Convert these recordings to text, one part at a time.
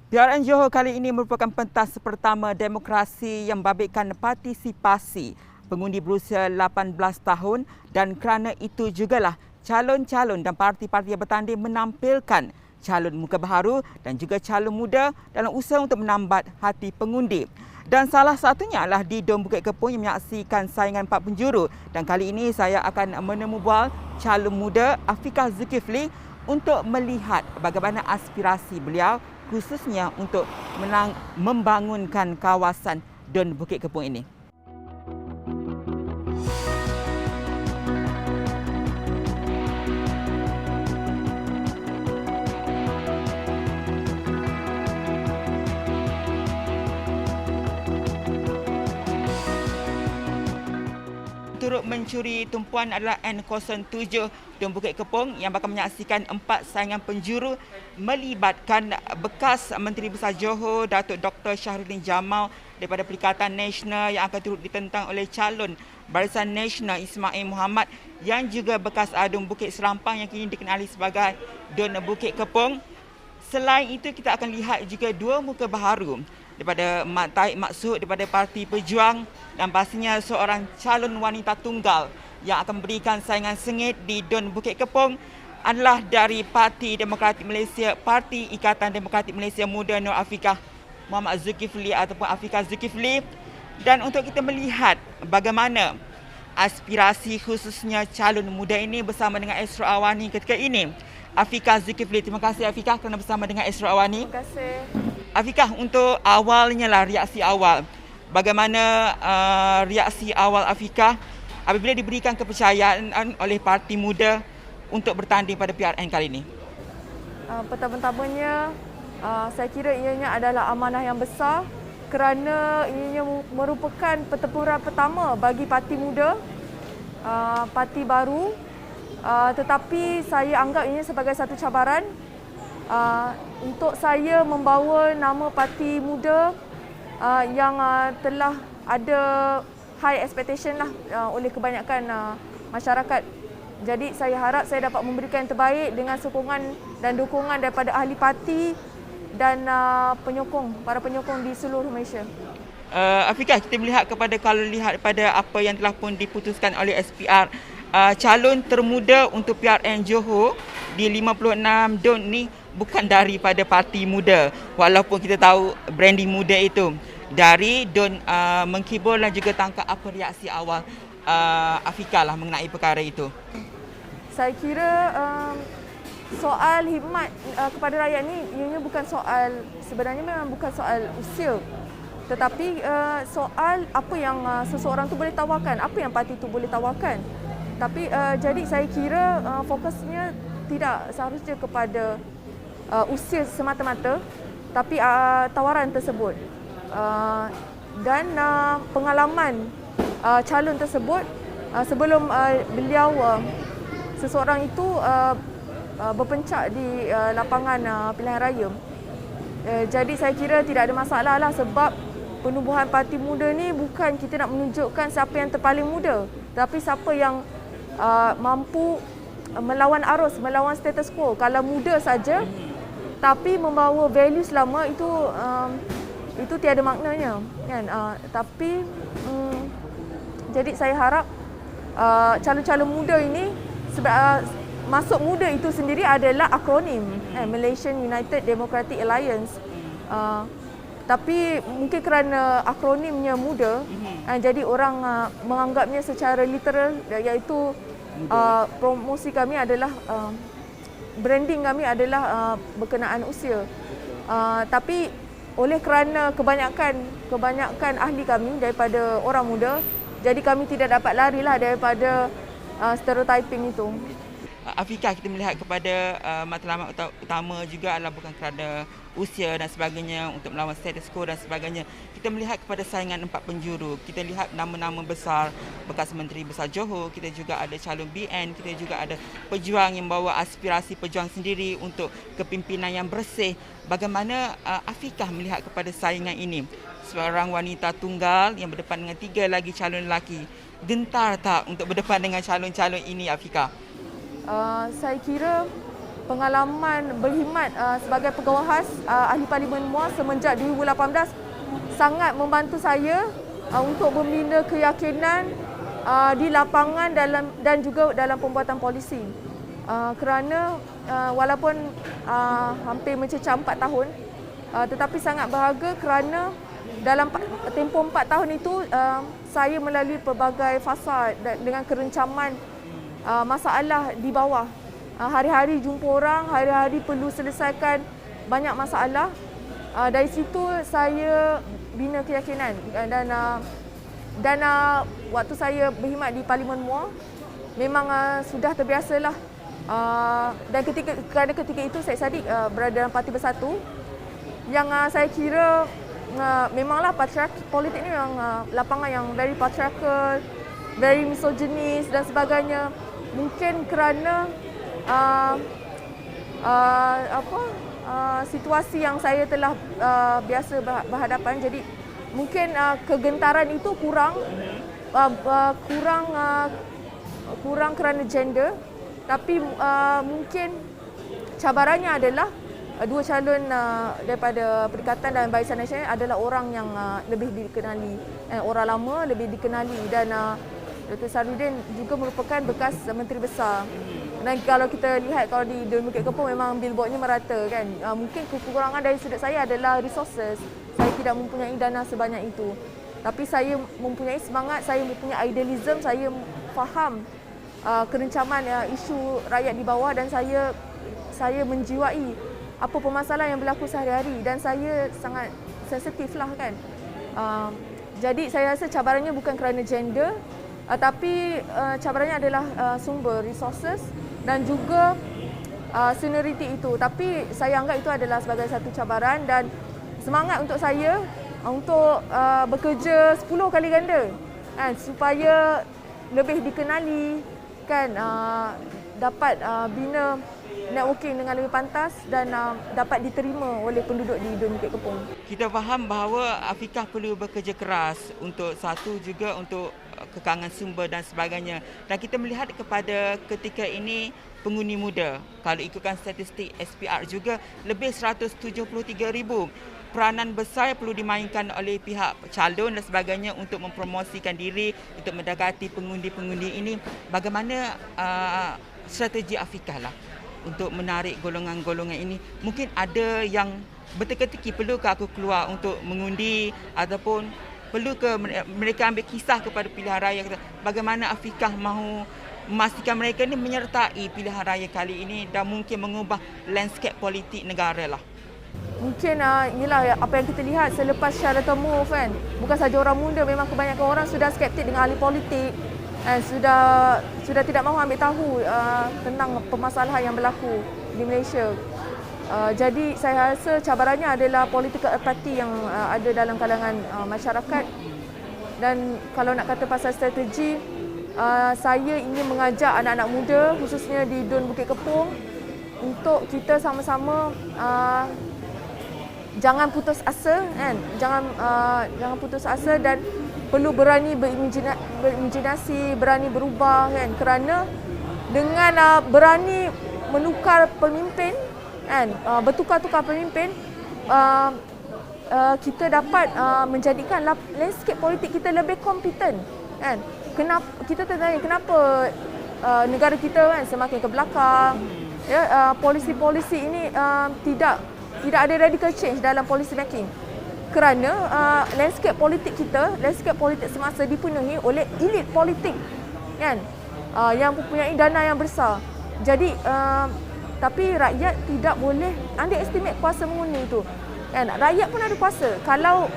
PRN Johor kali ini merupakan pentas pertama demokrasi yang membabitkan partisipasi pengundi berusia 18 tahun dan kerana itu jugalah calon-calon dan parti-parti yang bertanding menampilkan calon muka baharu dan juga calon muda dalam usaha untuk menambat hati pengundi. Dan salah satunya adalah di Dom Bukit Kepong yang menyaksikan saingan 4 penjuru. Dan kali ini saya akan menemu bual calon muda Afiqah Zulkifli untuk melihat bagaimana aspirasi beliau khususnya untuk membangunkan kawasan Dom Bukit Kepong ini. Turut mencuri tumpuan adalah N07 Dom Bukit Kepong yang bakal menyaksikan 4 saingan penjuru melibatkan bekas Menteri Besar Johor Datuk Dr. Shahruddin Jamal daripada Perikatan Nasional yang akan turut ditentang oleh calon Barisan Nasional Ismail Muhammad yang juga bekas Dom Bukit Serampang yang kini dikenali sebagai Dom Bukit Kepong. Selain itu kita akan lihat juga 2 muka baharu daripada Mat Taib Maksud daripada Parti Pejuang dan pastinya seorang calon wanita tunggal yang akan memberikan saingan sengit di Dom Bukit Kepong adalah dari Parti Demokratik Malaysia, Parti Ikatan Demokratik Malaysia Muda Nur Afiqah Muhammad Zulkifli ataupun Afiqah Zulkifli. Dan untuk kita melihat bagaimana aspirasi khususnya calon muda ini bersama dengan Esra Awani ketika ini. Afiqah Zulkifli, terima kasih Afiqah kerana bersama dengan Esra Awani. Terima kasih. Afiqah, untuk awalnya lah reaksi awal. Bagaimana reaksi awal Afiqah apabila diberikan kepercayaan oleh parti muda untuk bertanding pada PRN kali ini? Pertama-tamanya, saya kira ianya adalah amanah yang besar kerana ianya merupakan pertempuran pertama bagi parti muda, parti baru. Tetapi saya anggap ini sebagai satu cabaran untuk saya membawa nama parti muda yang telah ada high expectation lah oleh kebanyakan masyarakat. Jadi saya harap saya dapat memberikan yang terbaik dengan sokongan dan dukungan daripada ahli parti dan para penyokong di seluruh Malaysia. Afiqah, kita melihat kalau lihat pada apa yang telah pun diputuskan oleh SPR, calon termuda untuk PRN Johor di 56 Dom ni bukan daripada parti muda, walaupun kita tahu branding muda itu dari Dom Mengkibul dan juga tangkap apa reaksi awal Afiqah lah mengenai perkara itu. Saya kira soal khidmat kepada rakyat ni ianya bukan soal, sebenarnya memang bukan soal usia, tetapi soal apa yang seseorang tu boleh tawarkan, apa yang parti tu boleh tawarkan. Tapi jadi saya kira fokusnya tidak seharusnya kepada usia semata-mata, tapi tawaran tersebut dan pengalaman calon tersebut sebelum beliau seseorang itu berpencak di lapangan pilihan raya. Jadi saya kira tidak ada masalah lah, sebab penubuhan parti muda ni bukan kita nak menunjukkan siapa yang terpaling muda, tapi siapa yang mampu melawan arus, melawan status quo. Kalau muda saja tapi membawa values lama, itu tiada maknanya, kan? Tapi jadi saya harap calon-calon muda ini, sebab masuk muda itu sendiri adalah akronim Malaysian United Democratic Alliance. Tapi mungkin kerana akronimnya muda, jadi orang menganggapnya secara literal, iaitu promosi kami adalah branding kami adalah berkenaan usia. Tapi oleh kerana kebanyakan ahli kami daripada orang muda, jadi kami tidak dapat larilah daripada stereotyping itu. Afiqah, kita melihat kepada matlamat utama juga adalah bukan kerana usia dan sebagainya untuk melawan status quo dan sebagainya. Kita melihat kepada saingan 4 penjuru. Kita lihat nama-nama besar bekas Menteri Besar Johor, kita juga ada calon BN, kita juga ada pejuang yang membawa aspirasi pejuang sendiri untuk kepimpinan yang bersih. Bagaimana Afiqah melihat kepada saingan ini? Seorang wanita tunggal yang berdepan dengan 3 lagi calon lelaki. Gentar tak untuk berdepan dengan calon-calon ini, Afiqah? Saya kira pengalaman berkhidmat sebagai pegawai khas ahli Parlimen MUA semenjak 2018 sangat membantu saya untuk membina keyakinan di lapangan dan juga dalam pembuatan polisi. Kerana walaupun hampir mencecah 4 tahun, tetapi sangat berharga kerana dalam tempoh 4 tahun itu saya melalui pelbagai fasa dengan kerencaman masalah di bawah. Hari-hari jumpa orang, hari-hari perlu selesaikan banyak masalah. Dari situ saya bina keyakinan dan waktu saya berkhidmat di Parlimen MUA memang sudah terbiasalah. Dan ketika itu Syed Saddiq berada dalam Parti Bersatu yang saya kira memanglah politik ni memang lapangan yang very patriarchal, very misoginis dan sebagainya. Mungkin kerana situasi yang saya telah biasa berhadapan, jadi mungkin kegentaran itu kurang kerana gender, tapi mungkin cabarannya adalah dua calon daripada Perikatan dan Barisan Nasional adalah orang yang lebih dikenali, orang lama lebih dikenali, dan Dr. Sarudin juga merupakan bekas Menteri Besar. Dan kalau kita lihat kalau di Dun Bukit Kepong memang billboardnya merata kan. Mungkin kekurangan dari sudut saya adalah resources. Saya tidak mempunyai dana sebanyak itu. Tapi saya mempunyai semangat, saya mempunyai idealism, saya faham kerencaman isu rakyat di bawah dan saya menjiwai apa permasalahan yang berlaku sehari-hari dan saya sangat sensitif lah kan. Jadi saya rasa cabarannya bukan kerana gender, tapi cabarannya adalah sumber resources dan juga seniority itu. Tapi saya anggap itu adalah sebagai satu cabaran dan semangat untuk saya untuk bekerja 10 kali ganda kan, supaya lebih dikenali kan, dapat bina networking dengan lebih pantas dan dapat diterima oleh penduduk di Dun Bukit Kepong. Kita faham bahawa Afiqah perlu bekerja keras untuk satu juga untuk kekangan sumber dan sebagainya. Dan kita melihat kepada ketika ini pengundi muda, kalau ikutkan statistik SPR juga lebih 173,000. Peranan besar perlu dimainkan oleh pihak calon dan sebagainya untuk mempromosikan diri, untuk mendekati pengundi-pengundi ini. Bagaimana strategi Afiqah lah untuk menarik golongan-golongan ini? Mungkin ada yang berteka-teki, perlu ke aku keluar untuk mengundi ataupun perlu ke mereka ambil kisah kepada pilihan raya? Bagaimana Afiqah mahu memastikan mereka ini menyertai pilihan raya kali ini dan mungkin mengubah landscape politik negara lah? Mungkin inilah apa yang kita lihat selepas Sheraton Move kan. Bukan saja orang muda, memang kebanyakan orang sudah skeptik dengan ahli politik dan sudah tidak mahu ambil tahu tentang permasalahan yang berlaku di Malaysia. Jadi saya rasa cabarannya adalah political apathy yang ada dalam kalangan masyarakat. Dan kalau nak kata pasal strategi, saya ingin mengajak anak-anak muda khususnya di Dun Bukit Kepong untuk kita sama-sama jangan putus asa kan, jangan putus asa dan perlu berani berimajinasi, berani berubah kan, kerana dengan berani menukar pemimpin kan, bertukar-tukar pemimpin, kita dapat menjadikan landscape politik kita lebih kompeten kan. Kita tertanya kenapa negara kita kan semakin ke belakang, ya, polisi-polisi ini tidak ada radical change dalam policy making kerana landscape politik semasa dipenuhi oleh elit politik kan, yang mempunyai dana yang besar. Jadi tapi rakyat tidak boleh underestimate kuasa mengundi itu kan. Rakyat pun ada kuasa. Kalau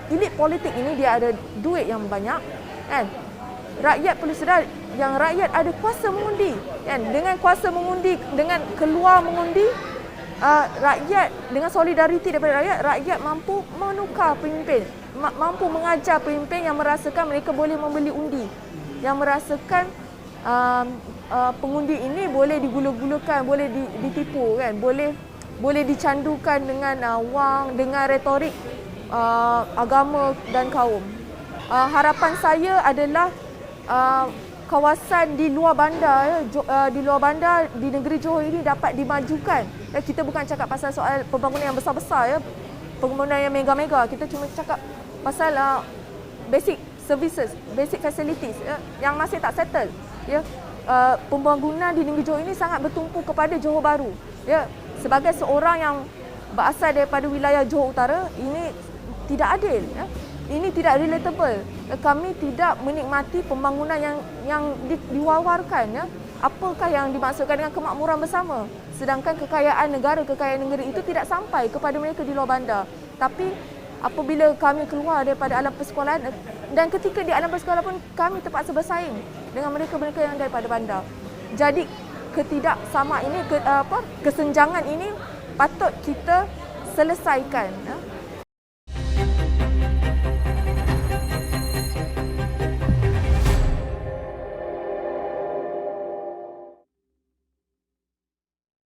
elit politik ini dia ada duit yang banyak kan, rakyat perlu sedar yang rakyat ada kuasa mengundi kan. Dengan kuasa mengundi, dengan keluar mengundi, rakyat dengan solidariti daripada rakyat mampu menukar pemimpin, mampu mengajar pemimpin yang merasakan mereka boleh membeli undi, yang merasakan pengundi ini boleh digulur-gulurkan, boleh ditipu kan, boleh dicandukan dengan wang, dengan retorik agama dan kaum. Harapan saya adalah kawasan di luar bandar di luar bandar di negeri Johor ini dapat dimajukan. Kita bukan cakap pasal soal pembangunan yang besar-besar pembangunan yang mega-mega. Kita cuma cakap pasal basic services, basic facilities yang masih tak settle. Pembangunan di negeri Johor ini sangat bertumpu kepada Johor Bahru. Sebagai seorang yang berasal daripada wilayah Johor Utara, ini tidak adil. Ini tidak relatable. Kami tidak menikmati pembangunan yang diwawarkan. Apakah yang dimaksudkan dengan kemakmuran bersama? Sedangkan kekayaan negeri itu tidak sampai kepada mereka di luar bandar. Tapi apabila kami keluar daripada alam persekolahan, dan ketika di alam persekolahan pun kami terpaksa bersaing dengan mereka-mereka yang daripada bandar. Jadi ketidaksamaan ini, kesenjangan ini patut kita selesaikan.